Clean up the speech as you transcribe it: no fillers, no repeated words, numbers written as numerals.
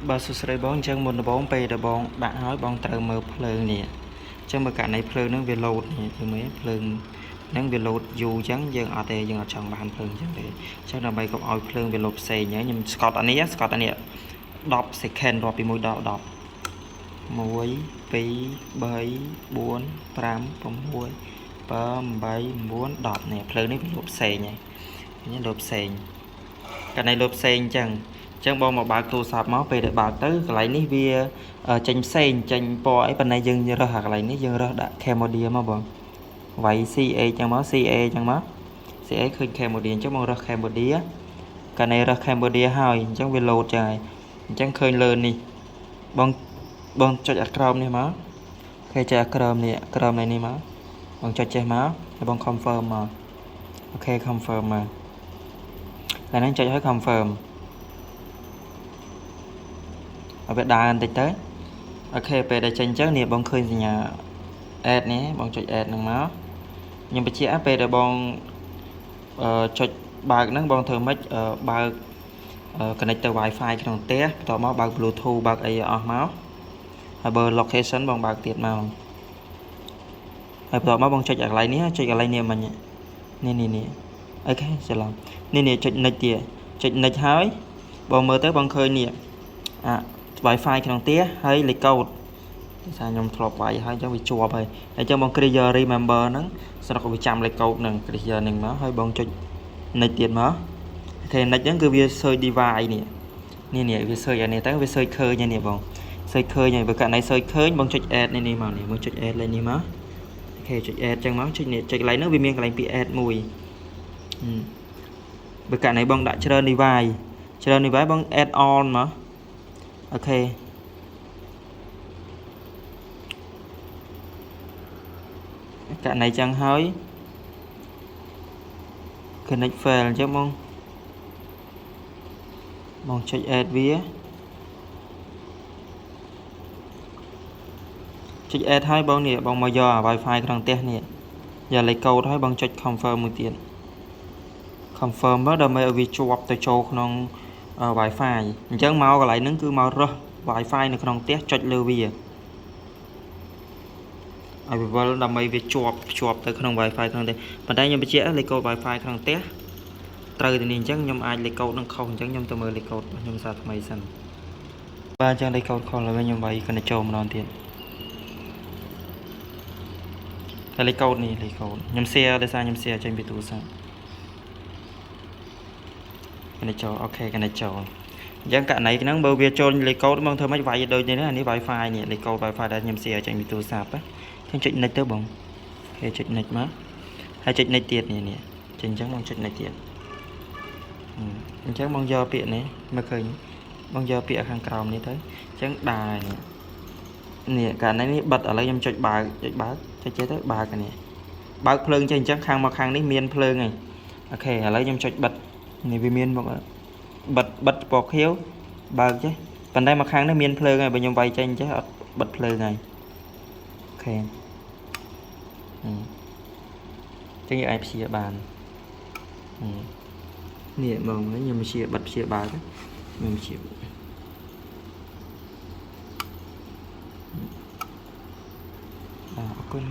bà sụt sợi bóng chân một bóng về để bóng bạn nói bóng tờ mờ phơi nè chân mà cả này phơi nó về lột nè thì mới phơi nó về lột dù trắng dân ở đây dân ở trong bàn phơi chẳng để chắc là bay có ao phơi về lột xề nhớ nhưng Scott anh ấy đọc sẽ khen đọc bị môi đọc muối phí bấy bốn pram muối bảy muốn đọt nè phơi nó bị lột xề nhỉ nhớ lột xề cái này lột xề chẳng chẳng bao mà bạc tụ sạp máu về để bạc tới lại ní bia tranh sen tranh po ấy bên này dừng như ra hạt lại ní dừng ra đã Cambodia mà bọn vậy CA chẳng máu CA chẳng máu CA khơi Cambodia chứ mong ra Cambodia cái này ra Cambodia hỏi chẳng về lột trời chẳng khơi lên đi bọn bọn cho chặt crom này máu khi chặt crom này ní máu bọn cho che máu bọn confirm mà ok confirm mà là nó cho confirm ở bên đài anh tới ok về đây tranh chắc nè bông khơi gì nhà ad nhé bông chọi ad nằng máu nhưng mà chỉ áp về để bông chọi bạc nó bông thường mất bạc connector wifi cái thằng téต่อmáu bạc bluetooth bạc ấy ở máu bờ location bông bạc tiệt màuต่อmáu bông chọi ở lại nè mình nè ok sẽ làm nè chọi nịch tiệt chọi nịch hái bông mơ tới bông khơi nè wifi ក្នុងផ្ទះហើយលេខកូដថាខ្ញុំធ្លាប់វាយហើយអញ្ចឹងវាជាប់ហើយអញ្ចឹងបង creator remember ហ្នឹងស្រុកវាចាំលេខកូដនឹង creator នឹងមកហើយបងចុច next ទៀតមកគេ next ហ្នឹងគឺវា search device នេះវា search អានេះទៅវា search ឃើញនេះបង search ឃើញហើយបើកាលណា search ឃើញបងចុច add នេះមកនេះមកចុច add លេខនេះមកអូខេចុច add អញ្ចឹងមកចុចនេះចុចកន្លែងហ្នឹងវាមានកន្លែងពី add មួយបើកាលណាបងដាក់ច្រើន device បង add on មកអូខេកាលnày chẳngហើយ connect fail អញ្ចឹងបងចុច add វាចុច add ហើយបងនេះបងមកយក wifi ក្នុងផ្ទះនេះយកលេខកូដហើយបងចុច confirm មួយទៀត confirm មកដើម្បីឲ្យវាជាប់ទៅចូលក្នុង wifi អញ្ចឹងមកកន្លែងហ្នឹងគឺមករស់ wifi នៅក្នុងផ្ទះចុចលើវាឲ្យវាវល់ដើម្បីវាជាប់ទៅក្នុង wifi ក្នុងផ្ទះប៉ុន្តែខ្ញុំបញ្ជាក់លេខកូដ wifi ក្នុងផ្ទះត្រូវតែនេះអញ្ចឹងខ្ញុំអាចលេខកូដនឹងខុសអញ្ចឹងខ្ញុំទៅមើលលេខកូដរបស់ខ្ញុំសារថ្មីសិនបាទអញ្ចឹងលេខកូដខុសហើយខ្ញុំវាយគាត់ចូលម្ដងទៀតតែលេខកូដនេះលេខកូដខ្ញុំ share ដោយសារខ្ញុំ share ចេញពីទូរស័ព្ទកាន់ចូលអូខេកាន់ចូលអញ្ចឹងករណីហ្នឹងបើវាចូលលេខកូដបងធ្វើម៉េចវាយដូចនេះអានេះ wifi នេះលេខកូដ wifi ដែលខ្ញុំ share ចេញពីទូរស័ព្ទខ្ញុំចុច next ទៅបងគេចុច next មកហើយចុច next ទៀតនេះចេញអញ្ចឹងបងចុច next ទៀតអញ្ចឹងបងយកពាក្យនេះមើលឃើញបងយកពាក្យខាងក្រោមនេះទៅអញ្ចឹងដែរនេះករណីនេះបិទឥឡូវខ្ញុំចុចបើកចុចទៅបើកនេះបើកភ្លើងចេញអញ្ចឹងខាងមកខាងនេះមានភ្លើងហើយអូខេឥឡូវខ្ញុំចុចបិទនេះវាមានមកបិទពណ៌ខៀវបើកចេះប៉ុន្តែមកខាងនេះមានភ្លើងហើយបើខ្ញុំវាយចេញចេះអត់បិទភ្លើងហើយអូខេចឹងយើងអាចព្យាបាននេះបងខ្ញុំព្យាបិទព្យាបើកខ្ញុំព្យាអរគុណ